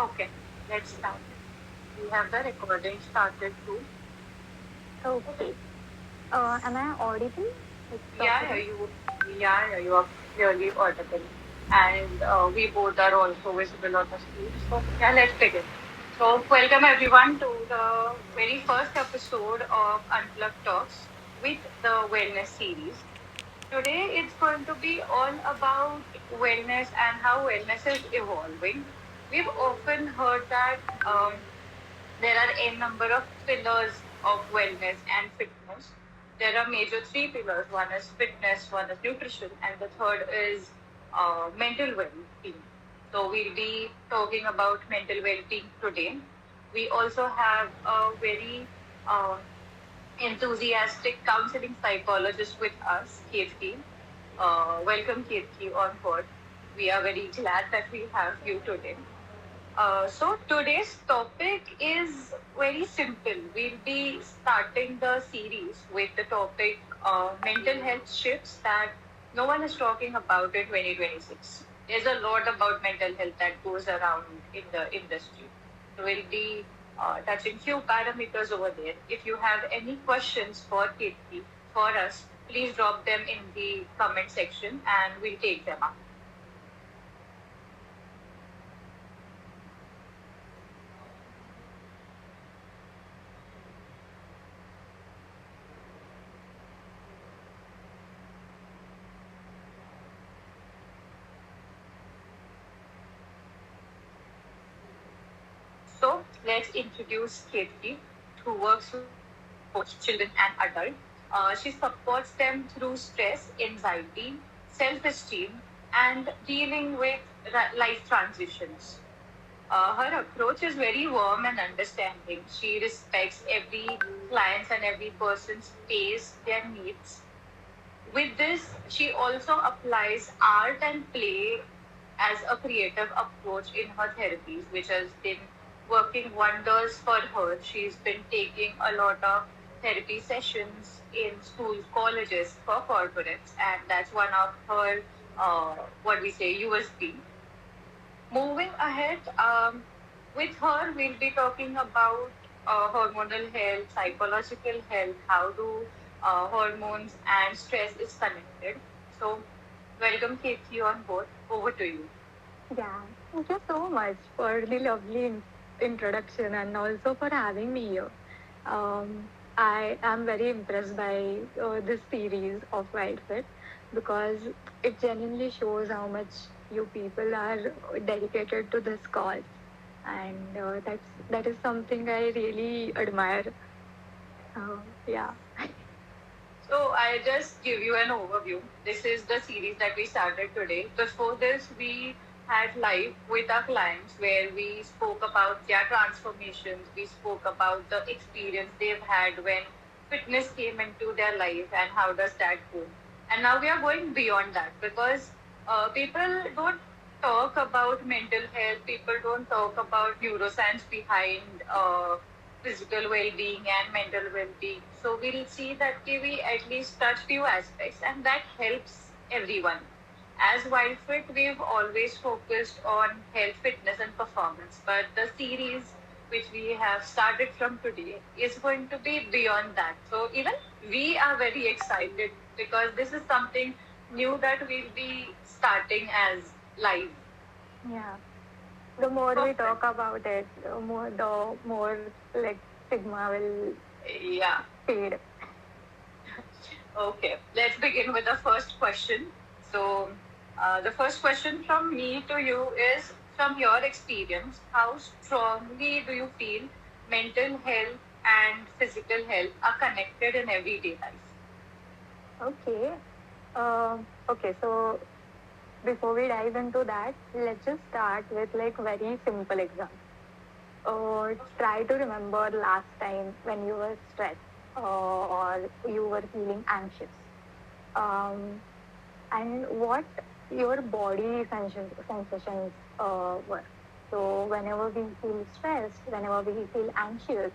Okay, let's start. We have the recording started too. Okay. Am I audible? Like Yeah, properly? you are clearly audible. And we both are also visible on the screen. So, yeah, let's begin. So, welcome everyone to the very first episode of Unplugged Talks with the Wellness series. Today, it's going to be all about wellness and how wellness is evolving. We've often heard that there are a number of pillars of wellness and fitness. There are major three pillars. One is fitness, one is nutrition, and the third is mental well-being. So we'll be talking about mental well-being today. We also have a very uh, enthusiastic counseling psychologist with us, Kirti. Welcome, Kirti, on board. We are very glad that we have you today. So today's topic is very simple. We'll be starting the series with the topic mental health shifts that no one is talking about in 2026. There's a lot about mental health that goes around in the industry. So we'll be touching few parameters over there. If you have any questions for Kirti, for us, please drop them in the comment section and we'll take them up. So let's introduce Katie, who works with both children and adults. She supports them through stress, anxiety, self-esteem, and dealing with life transitions. Her approach is very warm and understanding. She respects every client's and every person's pace, their needs. With this, she also applies art and play as a creative approach in her therapies, which has been working wonders for her. She's been taking a lot of therapy sessions in schools, colleges for corporates, and that's one of her, what we say, USP. Moving ahead, with her, we'll be talking about hormonal health, psychological health, how do hormones and stress is connected. So, welcome, Katie, on board. Over to you. Yeah. Thank you so much for the lovely introduction and also for having me here. I am very impressed by this series of Wild Fit because it genuinely shows how much you people are dedicated to this cause, and that is something I really admire. Yeah. So I just give you an overview. This is the series that we started today. Before this, we had live with our clients where we spoke about their transformations. We spoke about the experience they've had when fitness came into their life and how does that go. And now we are going beyond that because people don't talk about mental health. People don't talk about neuroscience behind physical well-being and mental well-being. So we'll see that we at least touch few aspects and that helps everyone. As Wildfit, we've always focused on health, fitness and performance, but the series which we have started from today is going to be beyond that. So even we are very excited because this is something new that we'll be starting as live. Yeah. The more we Perfect. talk about it, the more like stigma will Yeah. fade. Okay, let's begin with the first question. So, the first question from me to you is from your experience, how strongly do you feel mental health and physical health are connected in everyday life? Okay. Okay. So before we dive into that, let's just start with like very simple example. Try to remember last time when you were stressed or you were feeling anxious. Um, and what your body sensations were. So whenever we feel stressed, whenever we feel anxious,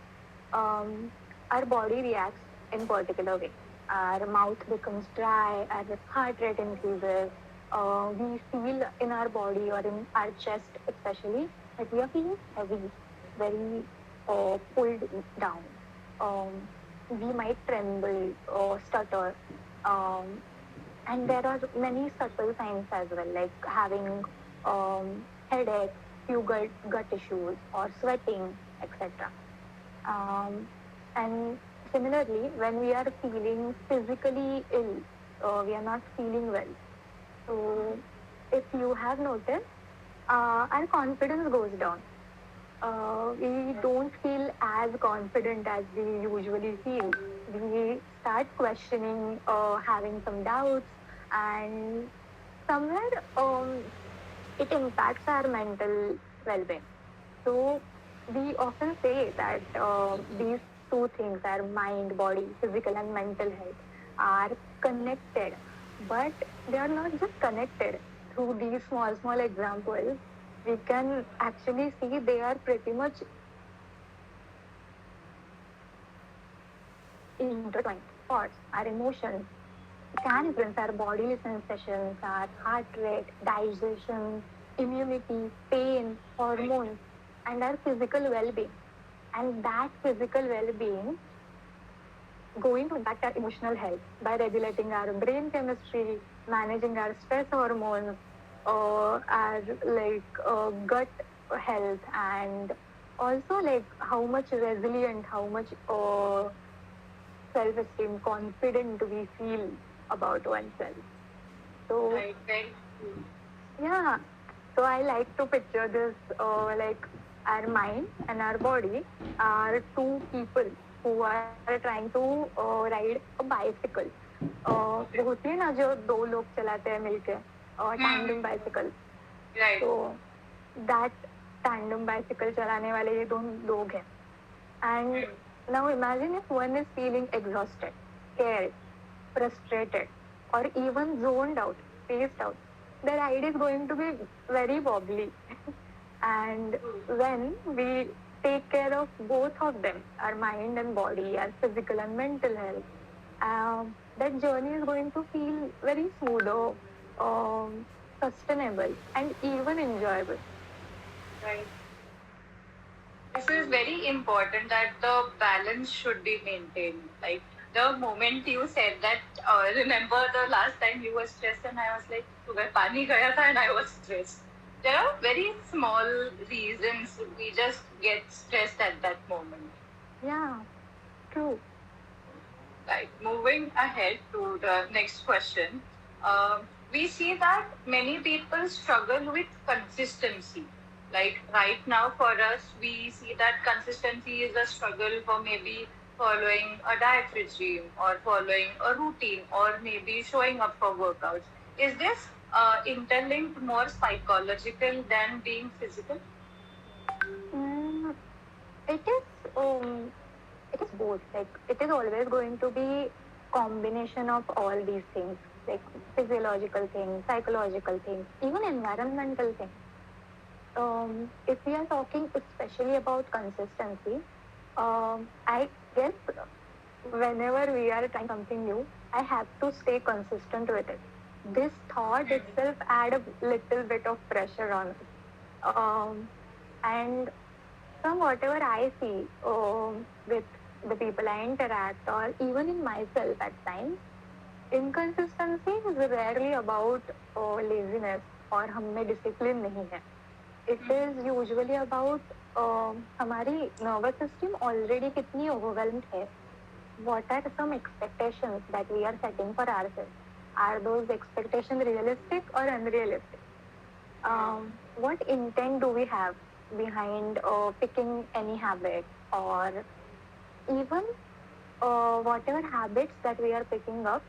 um, our body reacts in particular way. Our mouth becomes dry, our heart rate increases. We feel in our body or in our chest especially. Like we are feeling heavy, very pulled down. Um, we might tremble or stutter. Um, and there are many subtle signs as well, like having headache, few gut issues, or sweating, etc. Um, and similarly, when we are feeling physically ill, we are not feeling well. So, if you have noticed, our confidence goes down. We don't feel as confident as we usually feel. We start questioning, having some doubts, and somewhere it impacts our mental well-being. So we often say that these two things, our mind, body, physical and mental health, are connected, but they are not just connected. Through these small examples, we can actually see they are pretty much intertwined. Thoughts, our emotions can influence our bodily sensations, our heart rate, digestion, immunity, pain, hormones, and our physical well-being. And that physical well-being going to impact our emotional health by regulating our brain chemistry, managing our stress hormones, our gut health, and also like how much resilient, how much self-esteem, confident we feel about oneself. So Right, very true. yeah, so I like to picture this like our mind and our body are two people who are trying to ride a bicycle. वो होती है ना जो दो लोग चलाते हैं मिलके Hmm. Tandem bicycle. Right. तो दैट टैंडम बाइसिकल चलाने वाले ये दोनों लोग हैं. And Hmm. now imagine if one is feeling exhausted, scared, frustrated, or even zoned out, spaced out. The ride is going to be very wobbly. And True. when we take care of both of them, our mind and body, our physical and mental health, that journey is going to feel very smoother, um, sustainable, and even enjoyable. Right. This is very important that the balance should be maintained. Like the moment you said that, remember the last time you were stressed and I was like, "Sugar pani gaya tha," and I was stressed. There are very small reasons we just get stressed at that moment. Yeah, true. Right. Moving ahead to the next question, we see that many people struggle with consistency. Like right now, for us, we see that consistency is a struggle for maybe following a diet regime or following a routine or maybe showing up for workouts. Is this interlinked more psychological than being physical? Mm, it is it is both. Like it is always going to be combination of all these things, like physiological things, psychological things, even environmental things. If we are talking especially about consistency, I guess whenever we are trying something new, I have to stay consistent with it. This thought itself add a little bit of pressure on us. And from whatever I see with the people I interact, or even in myself at times, inconsistency is rarely about laziness or हम में discipline नहीं है. It is usually about हमारी nervous system already कितनी overwhelmed है. What are some expectations that we are setting for ourselves? Are those expectations realistic or unrealistic? What intent do we have behind picking any habit, or even whatever habits that we are picking up,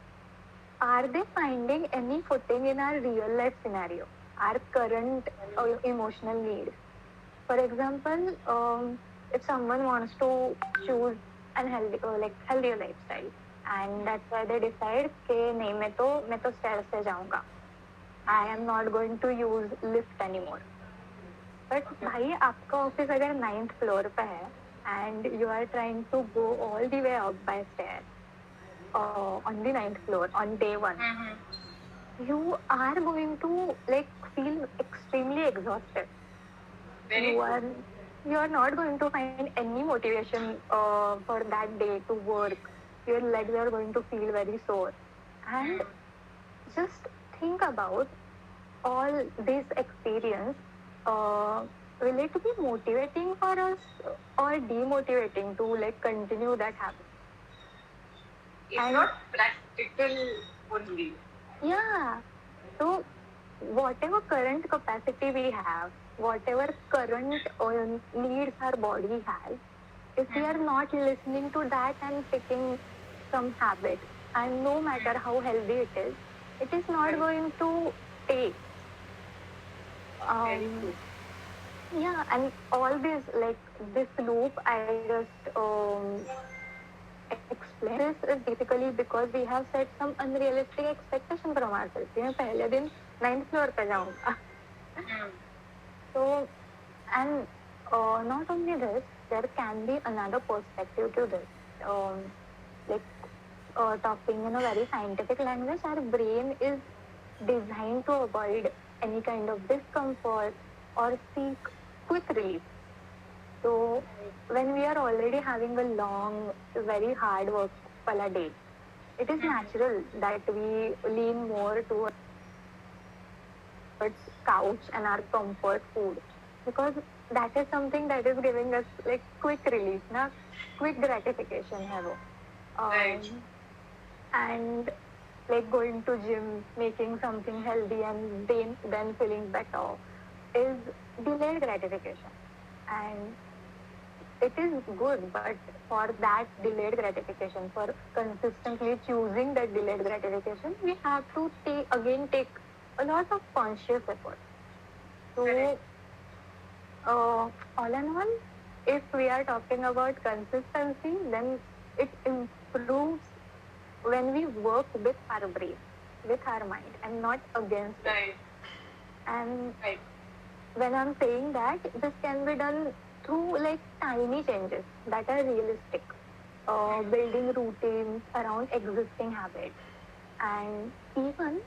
are they finding any footing in our real life scenario, our current emotional needs? For example, if someone wants to choose unhealthy like healthier lifestyle, and that's why they decide कि नहीं मैं तो stairs से जाऊंगा. I am not going to use lift anymore. But भाई आपका office अगर 9th floor पे है and you are trying to go all the way up by stair on the 9th floor on day one, Mm-hmm. you are going to like feel extremely exhausted. Very you true. are you are not going to find any motivation for that day to work. Your legs are going to feel very sore. And Hmm. just think about all this experience. Uh, will it be motivating for us or demotivating to like continue that habit? It's And not practical only. yeah, so whatever current capacity we have, whatever current needs our body has, if we are Hmm. not listening to that and picking some habit, and no matter how healthy it is not Right. going to take. Very Um, true. yeah, and all this like this loop, I just explain. This is basically because we have set some unrealistic expectation from ourselves. मैं पहले दिन ninth floor पे जाऊंगा. Hmm. So, and not only this, there can be another perspective to this. Like talking in a very scientific language, our brain is designed to avoid any kind of discomfort or seek quick relief. So, when we are already having a long, very hard work for a day, it is Hmm. natural that we lean more towards couch and our comfort food because that is something that is giving us like quick relief, na? Quick gratification, have Right. and like going to gym, making something healthy, and then feeling better is delayed gratification, and it is good, but for that delayed gratification, for consistently choosing that delayed gratification, we have to take a lot of conscious effort. Correct. So all in all, if we are talking about consistency, then it improves when we work with our brain, with our mind, and not against it. Right. And Right. when I'm saying that, this can be done through like tiny changes that are realistic, Hmm. building routines around existing habits, and even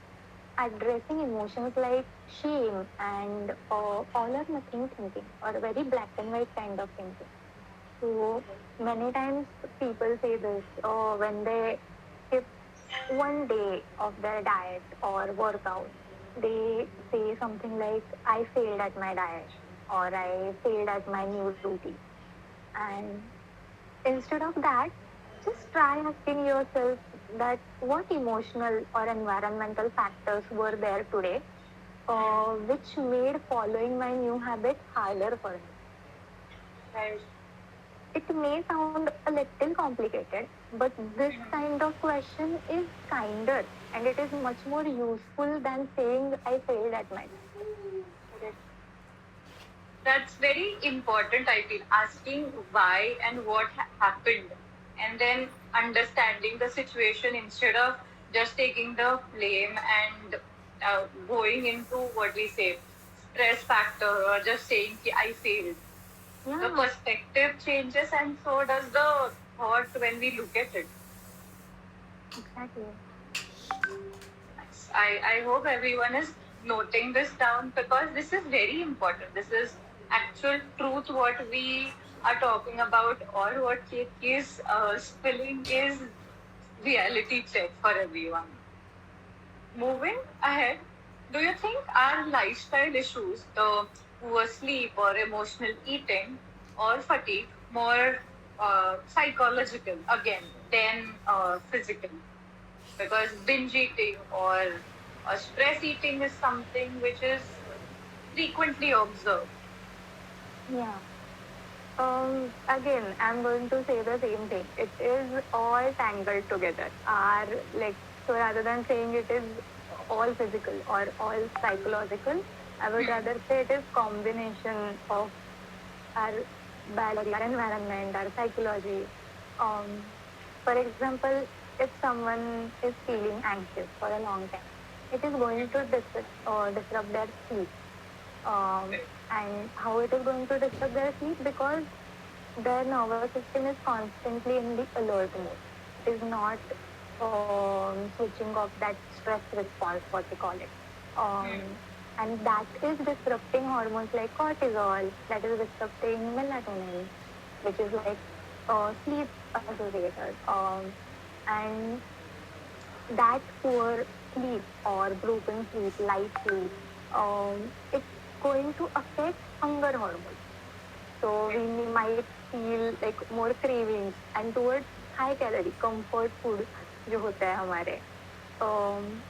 addressing emotions like shame and all or nothing thinking or very black and white kind of thinking. So many times people say this when they skip one day of their diet or workout, they say something like, I failed at my diet or I failed at my new routine. And instead of that, just try asking yourself that what emotional or environmental factors were there today which made following my new habit harder for me. Right. It may sound a little complicated, but this kind of question is kinder and it is much more useful than saying I failed at my time. Correct. That's very important, I feel. Asking why and what happened, and then understanding the situation instead of just taking the blame and going into what we say stress factor or just saying "Ki I failed." The Yeah, perspective changes, and so does the thought when we look at it. exactly. I hope everyone is noting this down because this is very important. This is actual truth what we are talking about, or what Kate is spilling is reality check for everyone. Moving ahead, do you think our lifestyle issues, the poor sleep or emotional eating or fatigue, more psychological again than physical? Because binge eating or stress eating is something which is frequently observed. Yeah. Again, I'm going to say the same thing. It is all tangled together. Like so rather than saying it is all physical or all psychological, I would Hmm. rather say it is combination of our biology, our environment, our psychology. Um, for example, if someone is feeling anxious for a long time, it is going to disrupt their sleep. And how it is going to disturb their sleep because their nervous system is constantly in the alert mode. It is not switching off that stress response, what we call it. Um, Hmm. and that is disrupting hormones like cortisol, that is disrupting melatonin, which is like sleep associated. And that poor sleep or broken sleep, light sleep, it's going to affect hunger hormones. So Okay. we might feel like more cravings and towards high calorie comfort food जो होता है हमारे,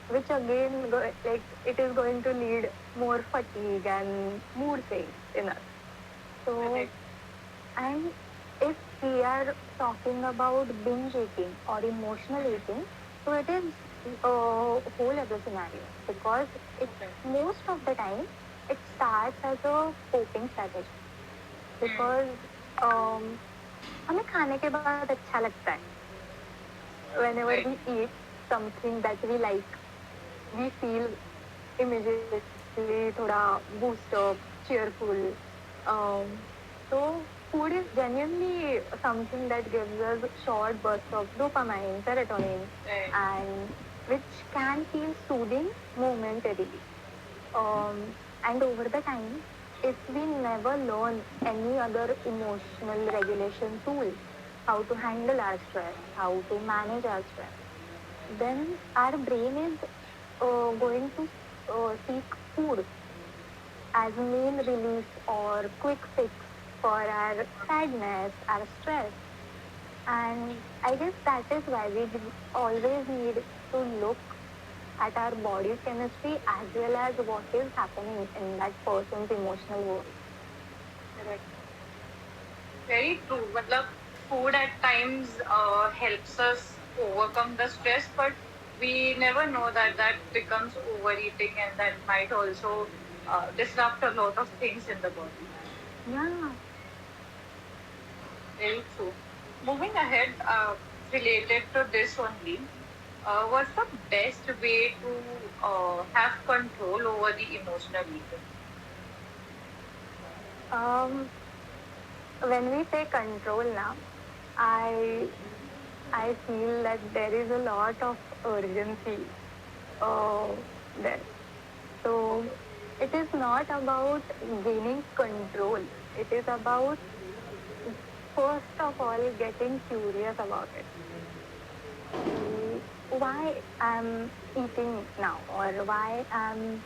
which again like it is going to lead more fatigue and mood swings in us. So Correct. and if we are talking about binge eating or emotional eating, so it is a whole other scenario because it Okay. most of the time it starts as a coping strategy Hmm. because um, हमें खाने के बाद अच्छा लगता है. Whenever Right. we eat something that we like, we feel immediately थोड़ा boost up, cheerful. So food is genuinely something that gives us short bursts of dopamine, serotonin, Right. and which can feel soothing momentarily. And over the time, if we never learn any other emotional regulation tool, how to handle our stress, how to manage our stress, then our brain is going to seek food as main release or quick fix for our sadness, our stress. And I guess that is why we always need to look at our body's chemistry as well as what is happening in that person's emotional world. Correct. Very true. Matlab, food at times helps us overcome the stress, but we never know that that becomes overeating and that might also disrupt a lot of things in the body. Yeah. Very true. Moving ahead, related to this only, what's the best way to have control over the emotional eating? Um, when we say control now, I I feel that there is a lot of urgency uh, there. So Okay. it is not about gaining control. It is about first of all getting curious about it. Why I'm eating now, or why I'm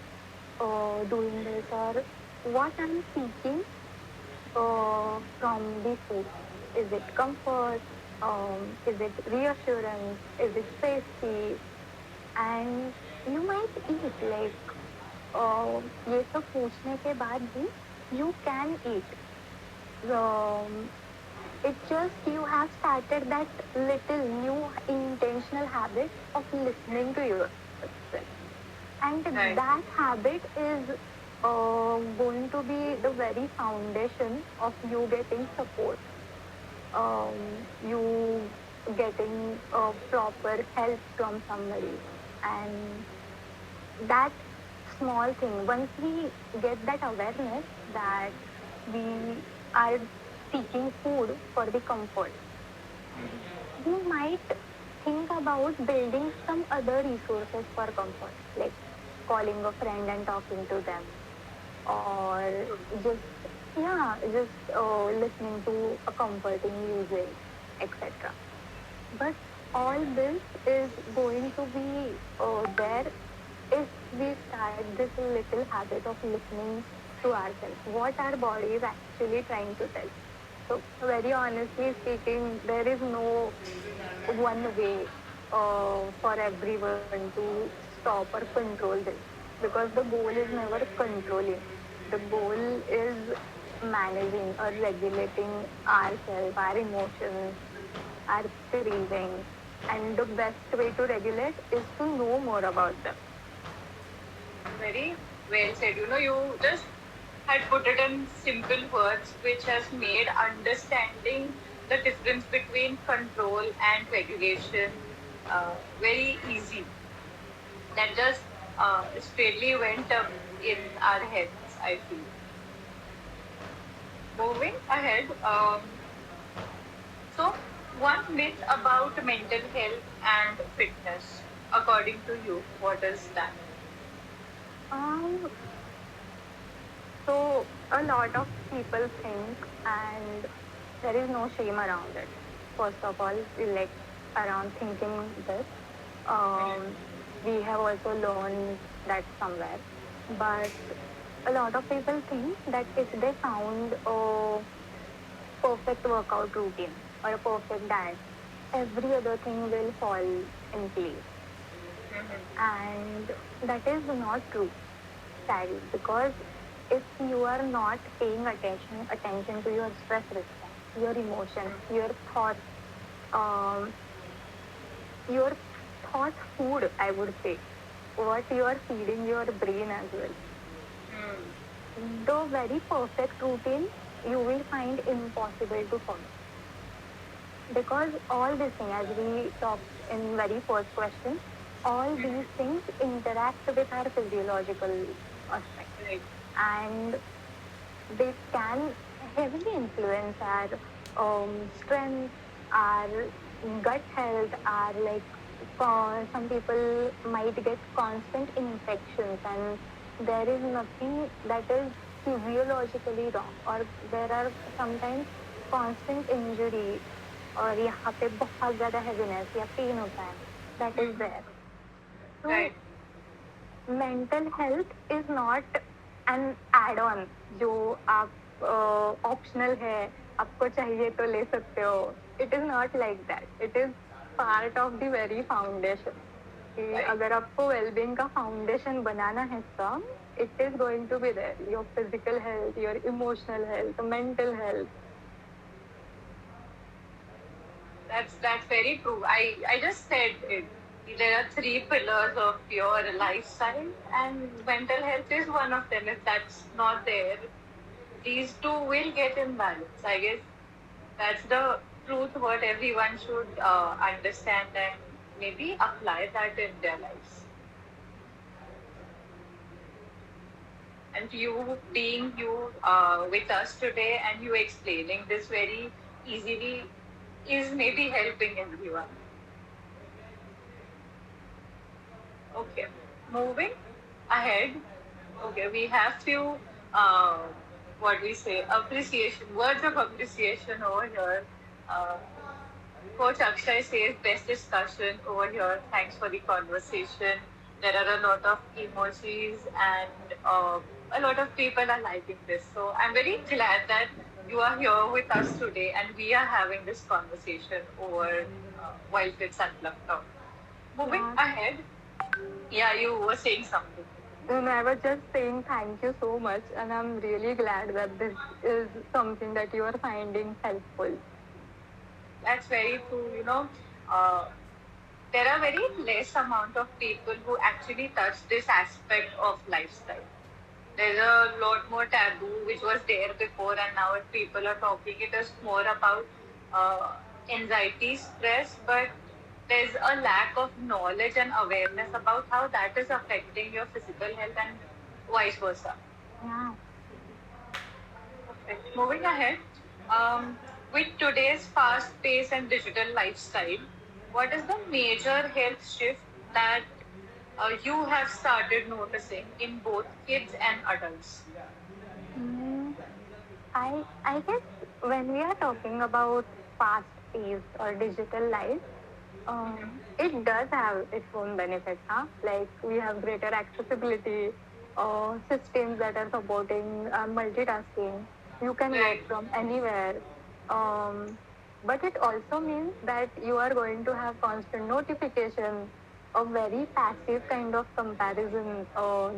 doing this, or what I'm seeking from the food. Is it comfort? Is it reassurance? Is it safety? And you might eat like ये सब पूछने के बाद भी you can eat. Um, it just you have started that little new intentional habit of listening to yourself, and that Right. habit is going to be the very foundation of you getting support, you getting proper help from somebody, and that small thing, once we get that awareness that we are seeking food for the comfort, you might think about building some other resources for comfort, like calling a friend and talking to them, or just, yeah, just listening to a comforting music, etc. But all this is going to be there if we start this little habit of listening to ourselves, what our body is actually trying to tell. So, very honestly speaking, there is no one way for everyone to stop or control this, because the goal is never controlling. The goal is managing or regulating ourselves, our emotions, our cravings, and the best way to regulate is to know more about them. Very well said. You just had put it in simple words, which has made understanding the difference between control and regulation very easy. That just straightly went up in our heads, I feel. Moving ahead, so one myth about mental health and fitness, according to you, what is that? Um, So a lot of people think, and there is no shame around it. First of all, like around thinking this, um, we have also learned that somewhere. But a lot of people think that if they found a perfect workout routine or a perfect diet, every other thing will fall in place. And that is not true, sadly, because if you are not paying attention to your stress response, your emotions, um, your thought food, I would say, what you are feeding your brain as well. The very perfect routine you will find impossible to follow. Because all these things, as we talked in very first question, all these things interact with our physiological aspect, Right. and they can heavily influence our strength, our gut health, our like some people might get constant infections, and there is nothing that is physiologically wrong, or there are sometimes constant injury, और यहाँ पे बहुत ज़्यादा heaviness या pain होता है, that is there. So Right. mental health is not an add-on जो आप optional है, आपको चाहिए तो ले सकते हो. It is not like that. It is part of the very foundation. कि Right. अगर आपको well-being का foundation बनाना है strong, it is going to be there. Your physical health, your emotional health, mental health. That's very true. I just said it. There are three pillars of your lifestyle, and mental health is one of them. If that's not there, these two will get imbalanced. I guess that's the truth. What everyone should understand and maybe apply that in their lives. And you being you with us today and you explaining this very easily is maybe helping everyone. Okay, moving ahead. Okay, we have few uh, what we say appreciation words of appreciation over here. Uh, Coach Akshay says best discussion over here. Thanks for the conversation. There are a lot of emojis and a lot of people are liking this. So I'm very glad that you are here with us today and we are having this conversation over Wild Kids Unplugged Talk. Moving Yeah. ahead, yeah, you were saying something. And I was just saying thank you so much, and I'm really glad that this is something that you are finding helpful. That's very true. Uh, there are very less amount of people who actually touch this aspect of lifestyle. There's a lot more taboo which was there before, and now if people are talking, it is more about uh, anxiety, stress, but there's a lack of knowledge and awareness about how that is affecting your physical health and vice versa. Yeah. Okay. Moving ahead, um, with today's fast paced and digital lifestyle, what is the major health shift that you have started noticing in both kids and adults? Mm, I guess when we are talking about fast-paced or digital life, it does have its own benefits, huh? Like we have greater accessibility, systems that are supporting multitasking. You can work Right. from anywhere. Um, but it also means that you are going to have constant notification, a very passive kind of comparison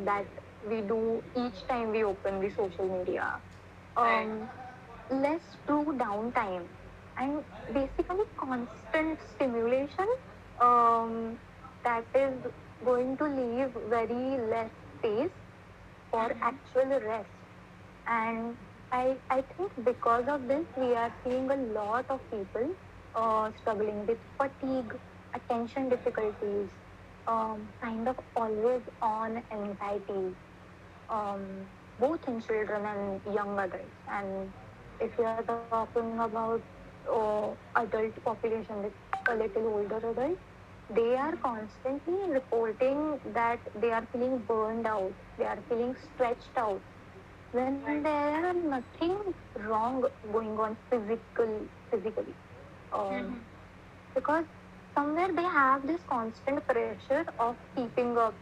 that we do each time we open the social media. Right. Um, Less true downtime, and basically constant stimulation um, that is going to leave very less space for actual rest. And I think because of this, we are seeing a lot of people struggling with fatigue, attention difficulties, kind of always on anxiety, both in children and young adults. And if you are talking about adult population, like a little older adults, they are constantly reporting that they are feeling burned out, they are feeling stretched out, when Right. there are nothing wrong going on physically. Um, Mm-hmm. because somewhere they have this constant pressure of keeping up,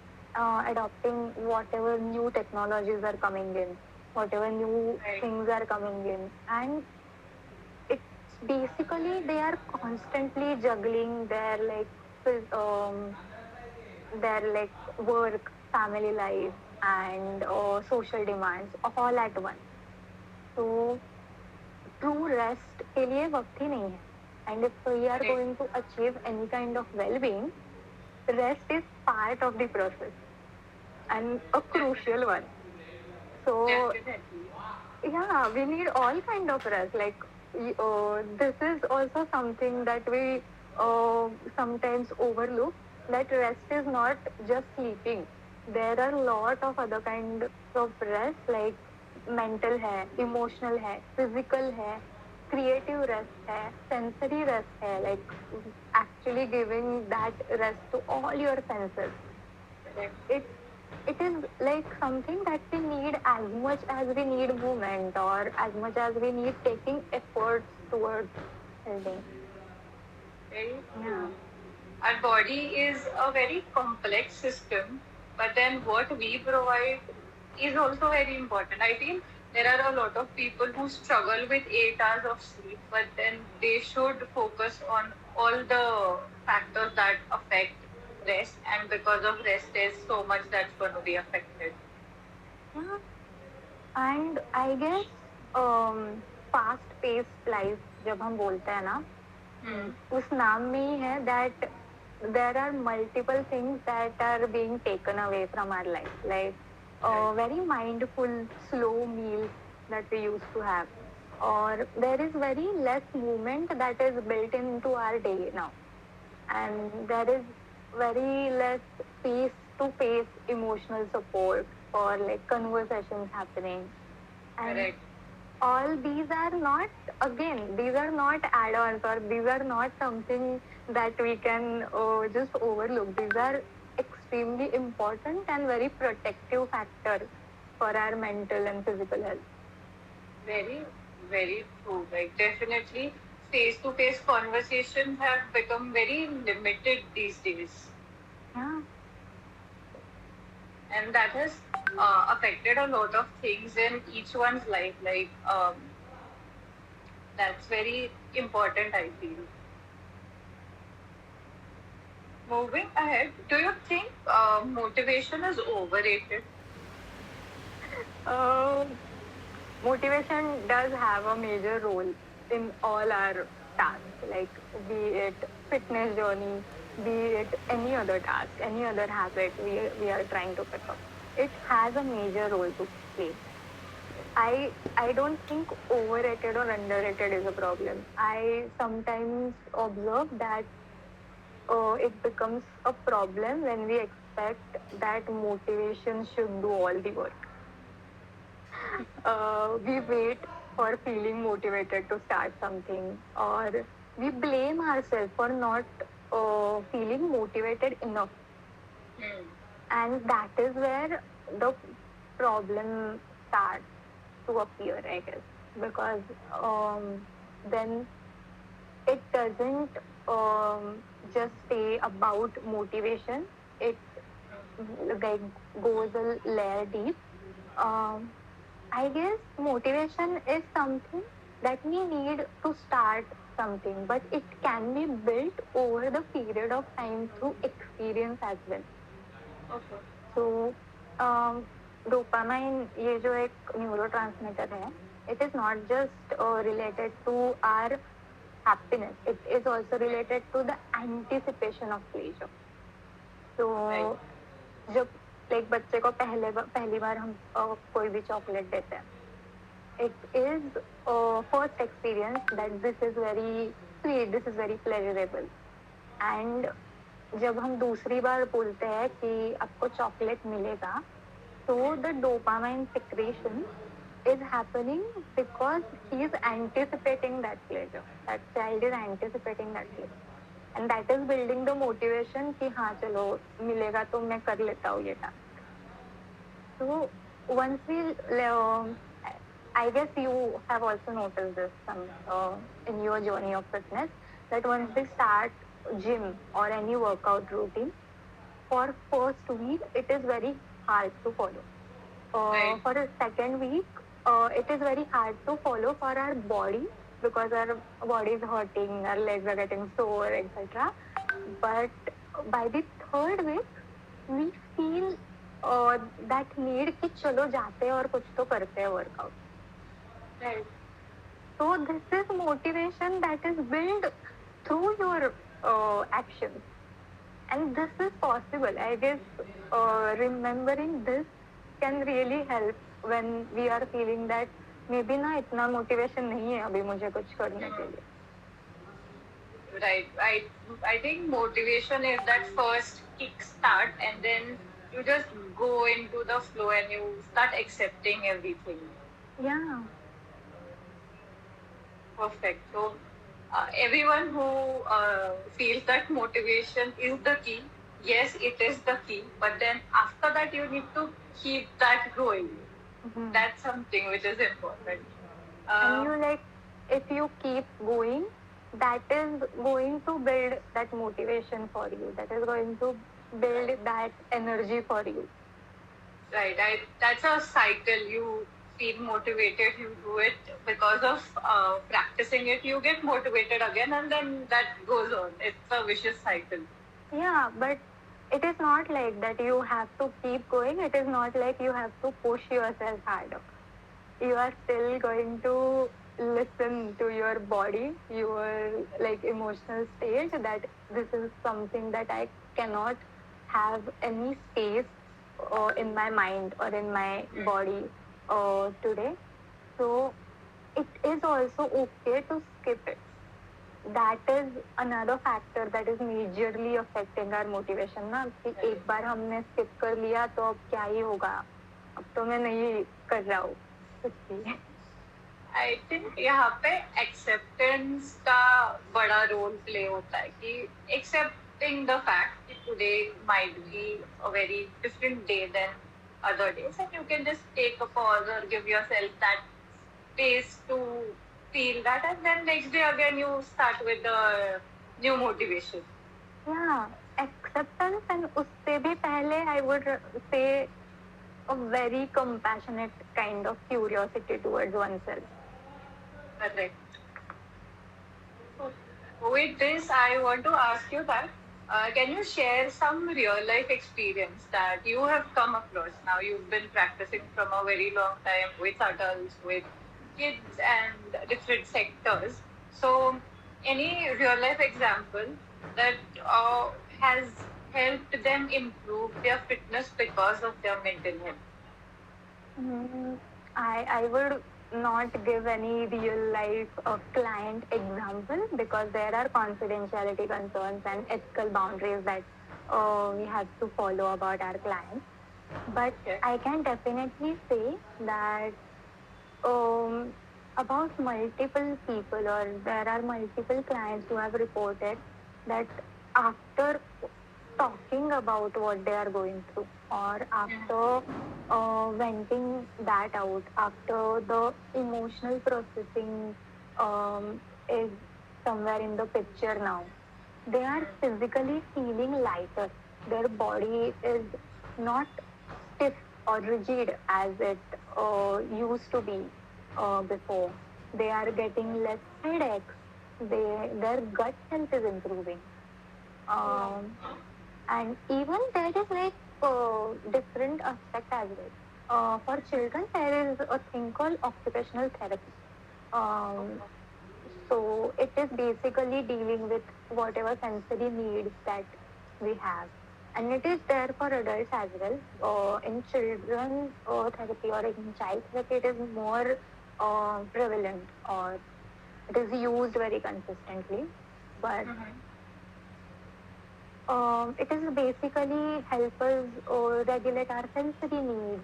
adopting whatever new technologies are coming in, whatever new Right. things are coming in, and it's basically they are constantly juggling phys- um, their work, family life, and social demands all at once. So true rest के लिए वक्त ही नहीं है. And if we are Correct. going to achieve any kind of well-being, rest is part of the process and a crucial Definitely. one. So Definitely. yeah, we need all kind of rest. This is also something that we sometimes overlook. That rest is not just sleeping. There are a lot of other kind of rest, like mental है, emotional है, physical है, creative rest है, sensory rest है, like actually giving that rest to all your senses. Correct. It is like something that we need as much as we need movement or as much as we need taking efforts towards healthy. Very Yeah. true. Our body is a very complex system, but then what we provide is also very important. I think there are a lot of people who struggle with 8 hours of sleep, but then they should focus on all the factors that affect rest, and because of rest, there's so much that's going to be affected. Yeah. And I guess fast paced life जब हम बोलते हैं ना, Hmm. उस नाम में ही है that there are multiple things that are being taken away from our life, like Right. very mindful, slow meals that we used to have, or there is very less movement that is built into our day now, and there is very less face to face emotional support or like conversations happening, and Correct. all these are not, again, these are not add-ons or these are not something that we can just overlook. These are extremely important and very protective factor for our mental and physical health. Very, very true. Like, definitely, face to face conversations have become very limited these days. Yeah. And that has affected a lot of things in each one's life. That's very important, I feel. Moving ahead, do you think motivation is overrated? uh, Motivation does have a major role in all our tasks, like be it fitness journey, be it any other task, any other habit we are trying to pick up. It has a major role to play. I don't think overrated or underrated is a problem. I sometimes observe that it becomes a problem when we expect that motivation should do all the work. We wait for feeling motivated to start something, or we blame ourselves for not feeling motivated enough. Hmm. And that is where the problem starts to appear, I guess, because then it doesn't just stay about motivation. It like goes a layer deep. Um, I guess motivation is something that we need to start something, but it can be built over the period of time through experience as well. Okay. So, um, dopamine, ये जो एक neurotransmitter है, it is not just related to our happiness. It is also related to the anticipation of pleasure. Right. तो जब एक बच्चे को पहली बार हम कोई भी चॉकलेट देते हैं, it is a first experience that this is very sweet, this is very pleasurable. And जब हम दूसरी बार बोलते हैं कि आपको चॉकलेट मिलेगा, तो the dopamine secretion is happening because he is anticipating that pleasure. That child is anticipating that pleasure. And that is building the motivation कि हाँ चलो मिलेगा तो मैं कर लेता हूँ ये task. So once I guess you have also noticed this in your journey of fitness that once we start gym or any workout routine, for first week it is very hard to follow. Right. For the second week, it is very hard to follow for our body because our body is hurting, our legs are getting sore, etc. But by the third week, we feel that need कि चलो जाते हैं और कुछ तो करते हैं workout. Right. So this is motivation that is built through your actions, and this is possible. I guess remembering this can really help when we are feeling that maybe ना इतना motivation नहीं है अभी मुझे कुछ करने के लिए. Right. I think motivation is that first kick start, and then you just go into the flow and you start accepting everything. Yeah. Perfect. So, everyone who feels that motivation is the key, yes, it is the key. But then after that, you need to keep that going. Mm-hmm. That's something which is important. And you like, if you keep going, that is going to build that motivation for you. That is going to build that energy for you. Right. That's a cycle. You feel motivated, you do it because of practicing it, you get motivated again, and then that goes on. It's a vicious cycle. Yeah, but it is not like that you have to keep going. It is not like you have to push yourself harder. You are still going to listen to your body, your like emotional state that this is something that I cannot have any space in my mind or in my body today. So it is also okay to skip it. That is another factor that is majorly affecting our motivation ना कि एक बार हमने skip कर लिया तो अब क्या ही होगा, अब तो मैं नहीं कर रहा हूँ कुछ भी. आई थिंक यहाँ पे एक्सेप्टेंस का बड़ा रोल प्ले होता है कि एक्सेप्टिंग द फैक्ट कि today might be a very different day than other days, and you can just take a pause or give yourself that space to feel that, and then next day again you start with the new motivation. Yeah, acceptance and उससे भी पहले I would say a very compassionate kind of curiosity towards oneself. Correct. With this, I want to ask you that can you share some real life experience that you have come across? Now, you've been practicing from a very long time with adults, with kids, and different sectors. So, any real life example that has helped them improve their fitness because of their mental health? I would not give any real life client example because there are confidentiality concerns and ethical boundaries that we have to follow about our clients. But Okay. I can definitely say that um, about multiple people, or there are multiple clients who have reported that after talking about what they are going through, or after venting that out, after the emotional processing is somewhere in the picture now, they are physically feeling lighter. Their body is not stiff or rigid as it used to be before. They are getting less headaches. Their gut health is improving. Um, and even there is like different aspect as well. For children, there is a thing called occupational therapy. Um, so it is basically dealing with whatever sensory needs that we have. And it is there for adults as well. In children therapy or in child therapy, it is more prevalent, or it is used very consistently. But it is basically help us regulate our sensory needs,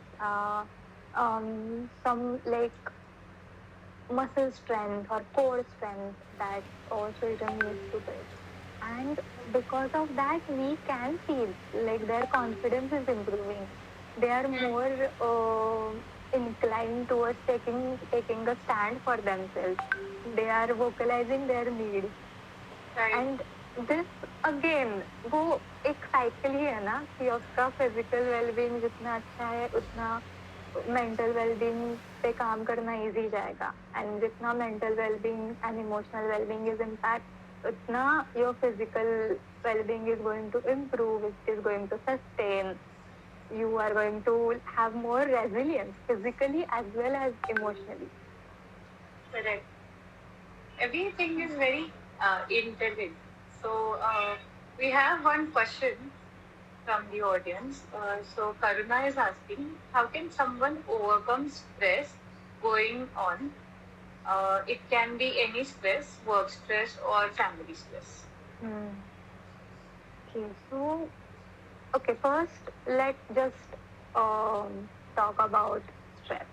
some like muscle strength or core strength that children need to build. And because of that, we can feel like their confidence is improving. They are more inclined towards taking a stand for themselves. They are vocalizing their need. Right. And this again वो एक cycle ही है ना कि उसका physical wellbeing जितना अच्छा है उतना मेंटल वेलबींग पे काम करना इजी जाएगा एंड जितना mental wellbeing and emotional wellbeing is impact उतना your physical wellbeing is going to improve it is going to sustain you are going to have more resilience physically as well as emotionally. Correct. Everything is very interlinked. So we have one question from the audience. So Karuna is asking, how can someone overcome stress going on? It can be any stress, work stress or family stress. Okay, so first let's just talk about stress.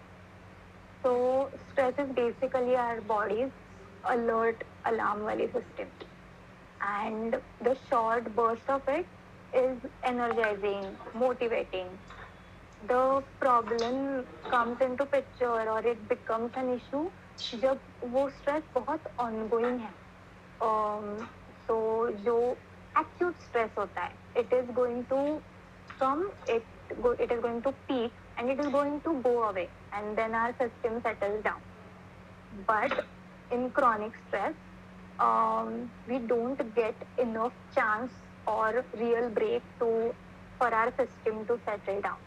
So stress is basically our body's alert alarm wali system, and the short burst of it is energizing, motivating. The problem comes into picture or it becomes an issue जब वो stress बहुत ongoing है. So जो acute stress होता है, it is going to come, it is going to peak and it is going to go away and then our system settles down. But in chronic stress, we don't get enough chance or real break for our system to settle down.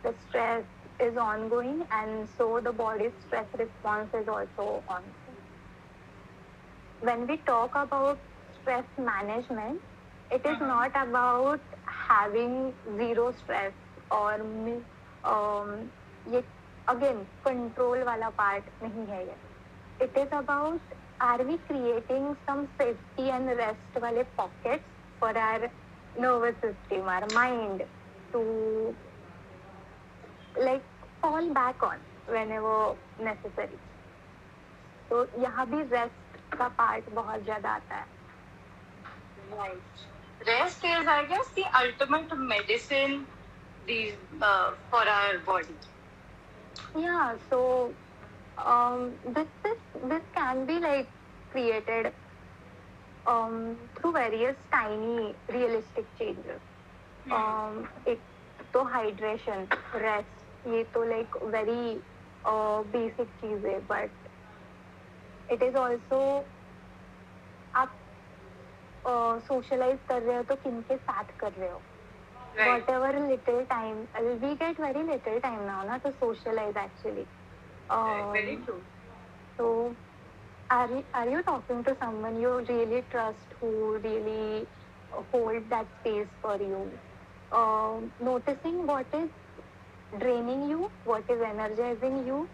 The stress is ongoing and so the body's stress response is also ongoing. When we talk about stress management, it is not about having zero stress or ये again control वाला part नहीं है ये. It is about, are we creating some safety and rest wale pockets for our nervous system, our mind to like fall back on whenever necessary. तो यहाँ भी rest का part बहुत ज्यादा आता है. Right. Rest is, I guess, the ultimate medicine these for our body. Yeah, so this can be like created through various tiny realistic changes. एक तो हाइड्रेशन, रेस्ट, ये तो लाइक वेरी बेसिक चीज है, बट इट इज ऑल्सो आप socialise कर रहे हो तो किन के साथ कर रहे हो. Whatever little time, we get very little time now na, to socialize actually. Very true. So are you talking to someone you really trust who really hold that space for you? Noticing what is draining you, what is energizing you,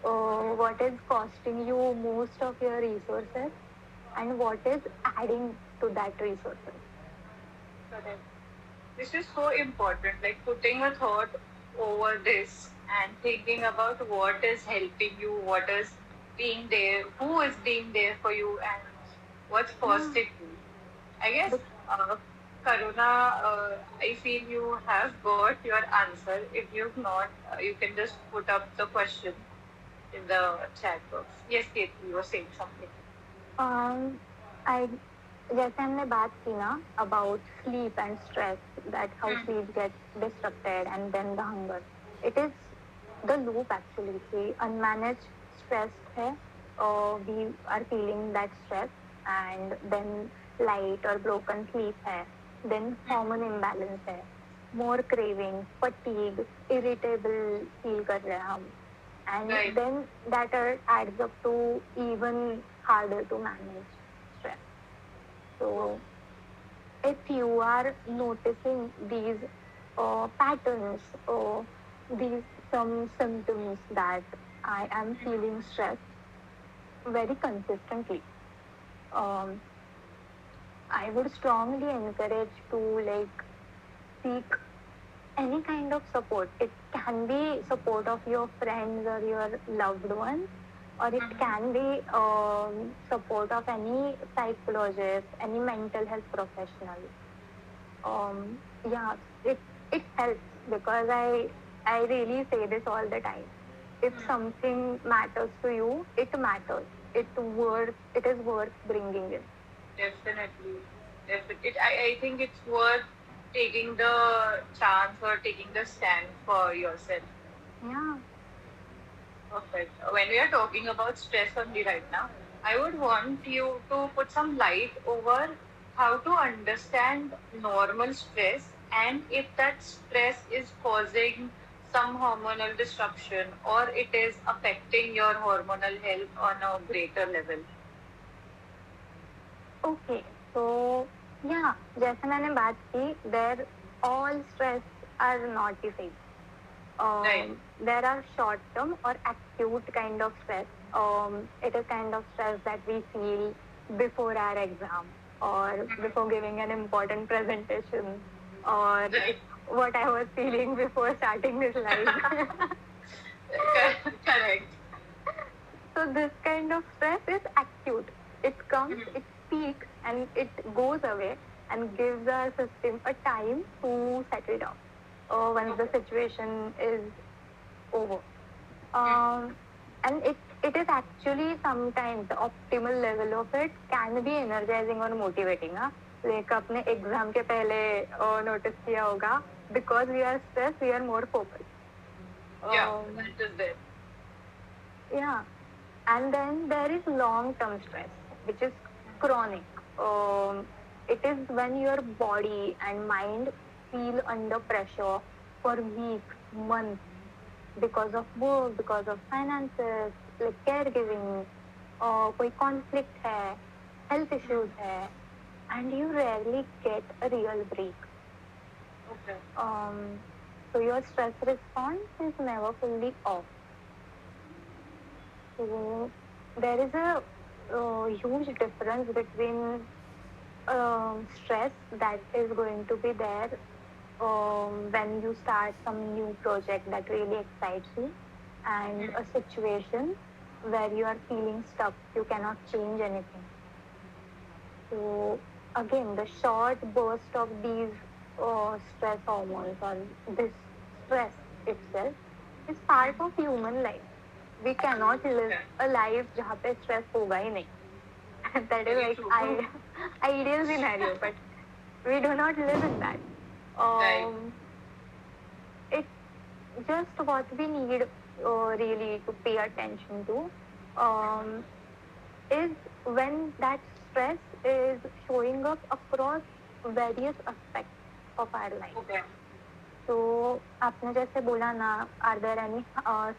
what is costing you most of your resources, and what is adding to that resources. Correct. This is so important, like putting a thought over this and thinking about what is helping you, what is being there, who is being there for you, and what's costing you. I guess, Karuna, I feel you have got your answer. If you've not, you can just put up the question in the chat box. Yes, Kate, you were saying something. I जैसे हमने बात की ना about sleep and stress, that how sleep gets disrupted and then the hunger. It is the loop actually. कि unmanaged stress है, we are feeling that stress, and then light or broken sleep है, then hormone imbalance है, more craving, fatigue, irritable feel कर रहे हैं हम, and Right. then that adds up to even harder to manage stress. So if you are noticing these patterns or these some symptoms that I am feeling stress very consistently, I would strongly encourage to like seek any kind of support. It can be support of your friends or your loved ones, or it can be support of any psychologist, any mental health professional. Yeah, it helps because I really say this all the time. If something matters to you, it matters. It is worth bringing in. Definitely. I think it's worth taking the chance or taking the stand for yourself. Yeah. Perfect. When we are talking about stress only right now, I would want you to put some light over how to understand normal stress and if that stress is causing some hormonal disruption or it is affecting your hormonal health on a greater level. Okay. So yeah, जैसे मैंने बात की, there all stress are not the same. Right. There are short term or acute kind of stress. It is kind of stress that we feel before our exam or before giving an important presentation or Right. what I was feeling before starting this live. Correct. So this kind of stress is acute. It comes, it peaks, and it goes away and gives our system a time to settle down once the Okay. situation is over. Um, and it is actually sometimes the optimal level of it can be energizing or motivating. हाँ? Like अपने exam के पहले notice किया होगा, because we are stressed, we are more focused. Yeah, Um, that is there. yeah, and then there is long term stress, which is chronic. It is when your body and mind feel under pressure for weeks, months, because of work, because of finances, like caregiving, कोई conflict है, health issues है, and you rarely get a real break. Okay. So your stress response is never fully off. So there is a huge difference between stress that is going to be there when you start some new project that really excites you, and a situation where you are feeling stuck, you cannot change anything. So again, the short burst of these stress hormones or this stress itself is part of human life. We cannot live Okay. a life जहाँ पे stress होगा ही नहीं. That is Very like true. ideal scenario, but we do not live in that. Right. It's just what we need really to pay attention to is when that stress is showing up across various aspects of our life. Okay. So आपने जैसे बोला ना, are there any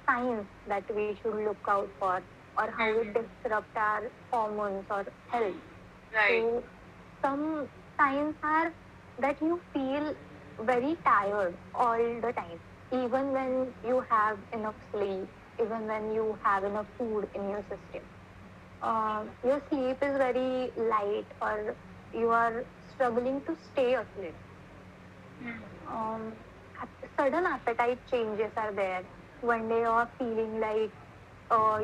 signs that we should look out for, or how it disrupt our hormones or health? Right. So some signs are that you feel very tired all the time, even when you have enough sleep, even when you have enough food in your system. Your sleep is very light, or you are struggling to stay asleep. Um, Sudden appetite changes are there. One day you're feeling like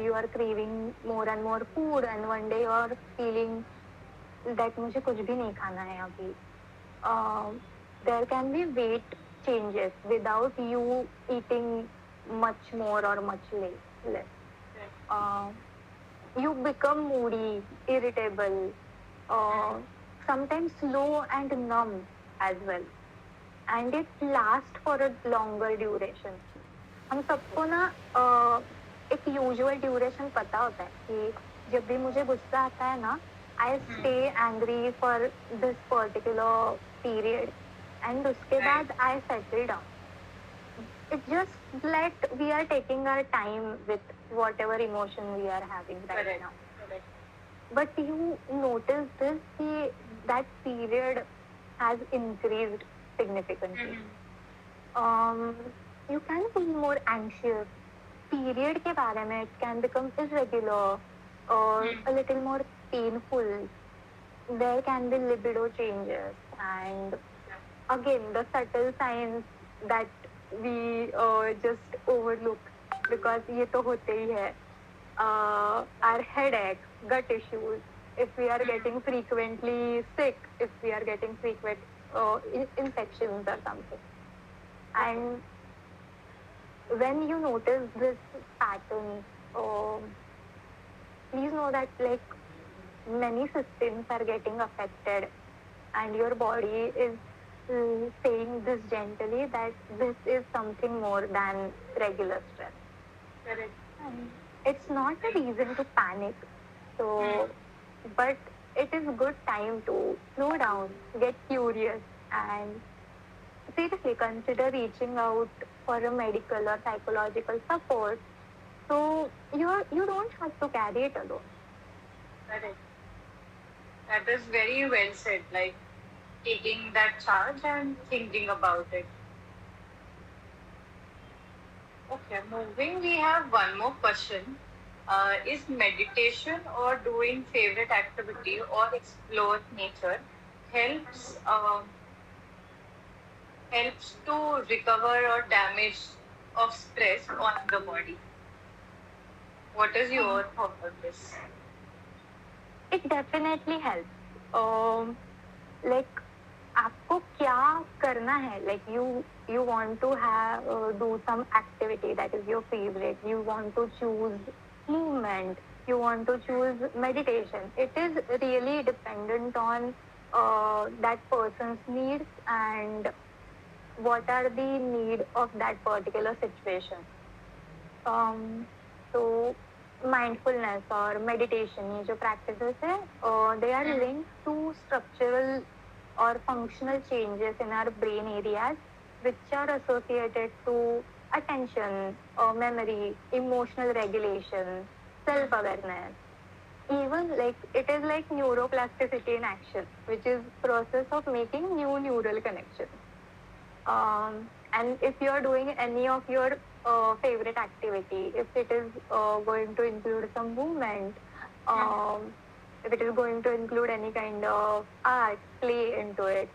you are craving more and more food, and one day you're feeling that मुझे कुछ भी नहीं खाना है अभी. There can be weight changes without you eating much more or much less. Uh, you become moody, irritable, uh, sometimes slow and numb as well. And it lasts for a longer duration. हम सबको ना एक usual duration पता होता है कि जब भी मुझे गुस्सा आता है ना, I stay angry for this particular period, and उसके Right. बाद I settle down. It's just like we are taking our time with whatever emotion we are having right Correct. Now. Correct. But you notice this कि that period has increased significantly. Um, you can feel more anxious. Period के बारे में it can become irregular or a little more painful. There can be libido changes, and again the subtle signs that we just overlook because ये तो होते ही है. Our headache, gut issues, if we are getting frequently sick, if we are getting frequent infections or something. And when you notice this pattern, um, please know that like many systems are getting affected, and your body is saying this gently that this is something more than regular stress. Correct. And it's not a reason to panic. So, but it is good time to slow down, get curious, and seriously consider reaching out for a medical or psychological support. So you don't have to carry it alone. Correct. That is very well said. Like taking that charge and thinking about it. Okay, moving, we have one more question. Is meditation or doing favorite activity or explore nature helps helps to recover or damage of stress on the body? What is your thought on this? It definitely helps. Like आपको क्या करना है? Like you want to have do some activity that is your favorite. You want to choose movement. You want to choose meditation. It is really dependent on that person's needs and what are the need of that particular situation. um, so mindfulness or meditation ये जो practices है they are linked to structural or functional changes in our brain areas which are associated to attention, memory, emotional regulation, self-awareness. Even like it is like neuroplasticity in action, which is process of making new neural connections. And if you are doing any of your favorite activity, if it is going to include some movement, if it is going to include any kind of art, play into it,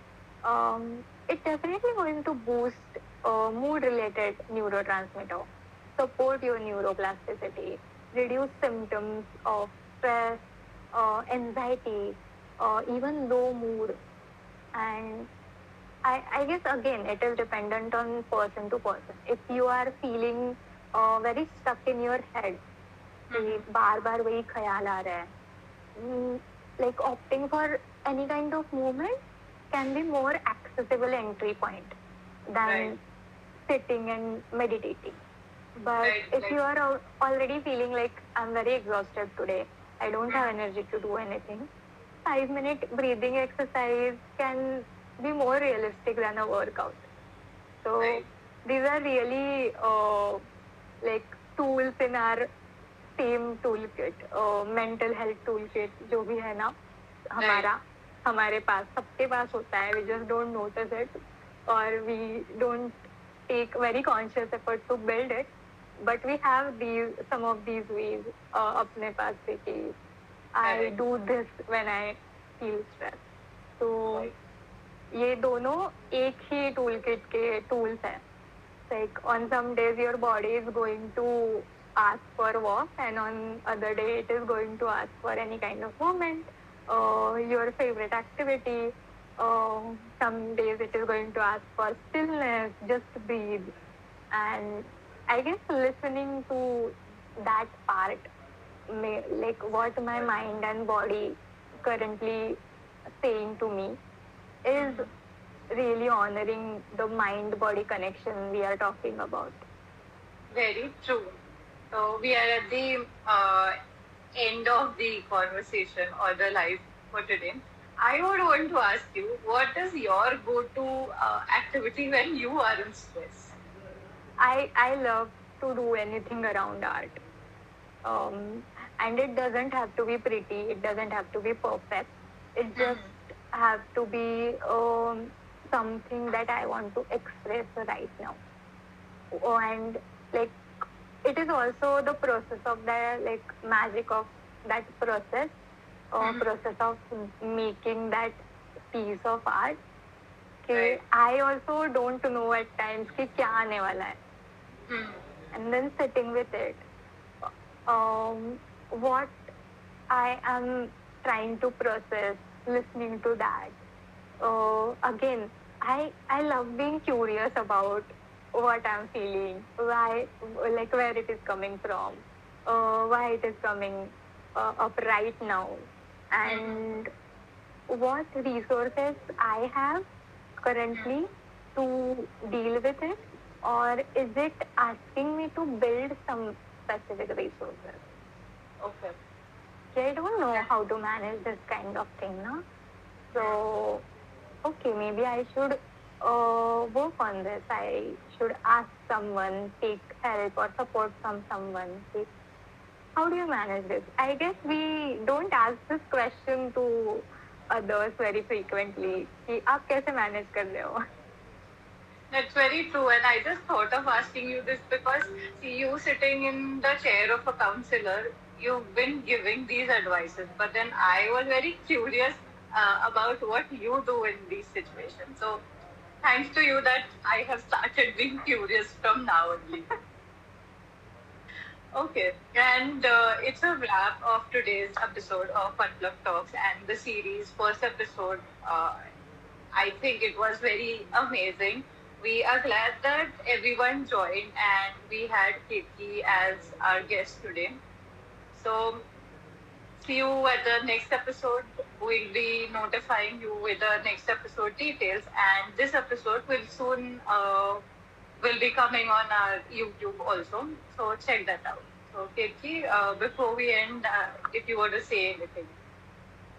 it's definitely going to boost mood-related neurotransmitter, support your neuroplasticity, reduce symptoms of stress, anxiety, even low mood, and I guess again it is dependent on person to person. If you are feeling very stuck in your head, कि बार बार वही ख्याल आ रहा है, like opting for any kind of movement can be more accessible entry point than Right. sitting and meditating. But Right, if like- you are already feeling like I'm very exhausted today, I don't have energy to do anything, 5-minute breathing exercise can be more realistic than a workout. So Right. these are really like tools in our same toolkit, mental health toolkit जो भी है ना हमारा हमारे पास सबके पास होता है. We just don't notice it or we don't take very conscious effort to build it. But we have some of these ways अपने पास से कि I Correct. do this when I feel stressed. तो Right. ये दोनों एक ही toolkit के tools हैं. Like on some days your body is going to ask for walk and on other day it is going to ask for any kind of movement, your favorite activity. Some days it is going to ask for stillness, just breathe. And I guess listening to that part, like what my mind and body currently saying to me, is really honoring the mind body connection we are talking about. Very true. So we are at the end of the conversation or the live for today. I would want to ask you, what is your go-to activity when you are in stress? I love to do anything around art. And it doesn't have to be pretty, it doesn't have to be perfect. It just have to be something that I want to express right now. And like it is also the process of the like magic of that process, process of making that piece of art. Right. I also don't know at times कि क्या आने वाला है. And then sitting with it. What I am trying to process, listening to that. Again, I love being curious about what I'm feeling, why, like where it is coming from, why it is coming up right now, and what resources I have currently to deal with it, or is it asking me to build some specific resources? Okay. I don't know how to manage this kind of thing, no? So, okay, maybe I should work on this. I should ask someone, take help or support from someone. How do you manage this? I guess we don't ask this question to others very frequently. कि आप कैसे manage कर रहे हो? That's very true. And I just thought of asking you this because, see, you sitting in the chair of a counselor, you've been giving these advices. But then I was very curious about what you do in these situations. So, thanks to you that I have started being curious from now only. Okay, and it's a wrap of today's episode of Unplugged Talks and the series first episode. I think it was very amazing. We are glad that everyone joined and we had Kirti as our guest today. So, see you at the next episode. We'll be notifying you with the next episode details, and this episode will be coming on our YouTube also. So check that out. So Kirti, before we end, if you want to say anything,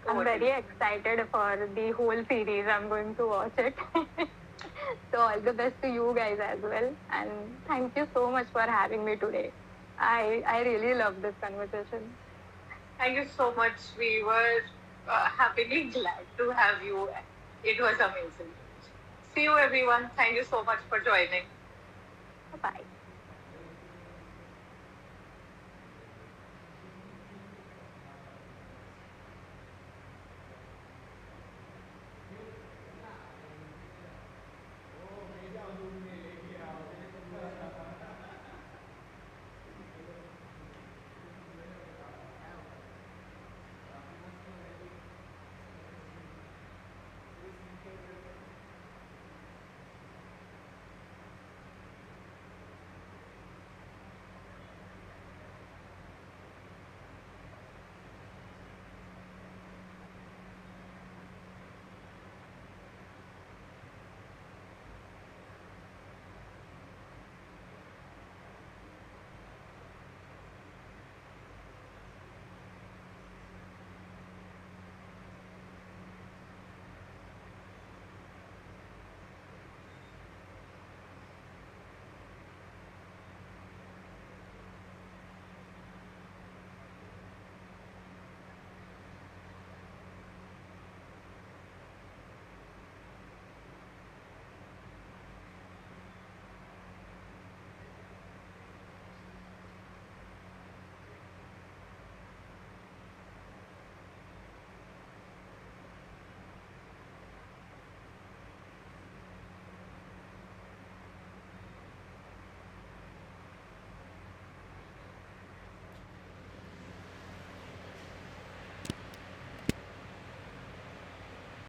I'm over to very you. excited for the whole series. I'm going to watch it. So all the best to you guys as well. And thank you so much for having me today. I really love this conversation. Thank you so much. We were happily glad to have you. It was amazing. See you, everyone. Thank you so much for joining. Bye.